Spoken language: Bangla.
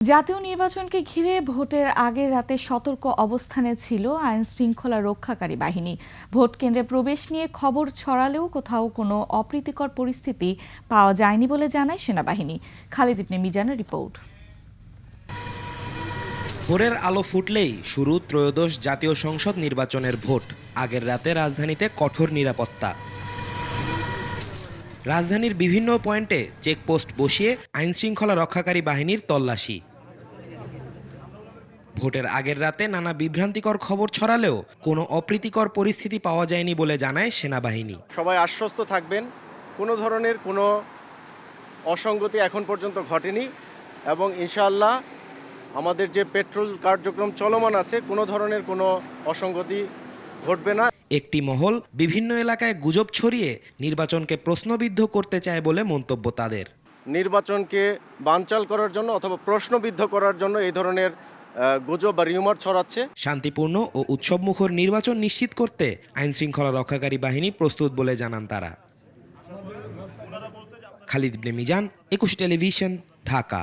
জাতীয় নির্বাচনকে ঘিরে ভোটের আগের রাতে সতর্ক অবস্থানে ছিল আইন শৃঙ্খলা রক্ষাকারী বাহিনী। ভোট কেন্দ্রে প্রবেশ নিয়ে খবর ছড়ালেও কোথাও কোনো অপ্রীতিকর পরিস্থিতি পাওয়া যায়নি বলে জানায় সেনাবাহিনী। খালিদ ইবনে মিজানের রিপোর্ট। ভোরের আলো ফুটলেই শুরু ত্রয়োদশ জাতীয় সংসদ নির্বাচনের ভোট। আগের রাতে রাজধানীতে কঠোর নিরাপত্তা। রাজধানীর বিভিন্ন পয়েন্টে চেকপোস্ট বসিয়ে আইনশৃঙ্খলা রক্ষাকারী বাহিনীর তল্লাশি। ভোটের আগের রাতে নানা বিভ্রান্তিকর খবর ছড়ালেও কোনো অপ্রীতিকর পরিস্থিতি পাওয়া যায়নি বলে জানায় সেনাবাহিনী। সবাই আশ্বস্ত থাকবেন, কোনো ধরনের কোনো অসঙ্গতি এখন পর্যন্ত ঘটেনি এবং ইনশাআল্লাহ আমাদের যে পেট্রোল কার্যক্রম চলমান আছে কোনো ধরনের কোনো অসঙ্গতি ঘটবে না। একটি মহল বিভিন্ন এলাকায় গুজব ছড়িয়ে নির্বাচনকে প্রশ্নবিদ্ধ করতে চায় বলে মন্তব্য তাদের। নির্বাচনকে বানচাল করার জন্য অথবা প্রশ্নবিদ্ধ করার জন্য এই ধরনের গুজব বা রিউমার ছড়াচ্ছে। শান্তিপূর্ণ ও উৎসবমুখর নির্বাচন নিশ্চিত করতে আইনশৃঙ্খলা রক্ষাকারী বাহিনী প্রস্তুত বলে জানান তারা। খালিদ ইবনে মিজান, 21 টেলিভিশন, ঢাকা।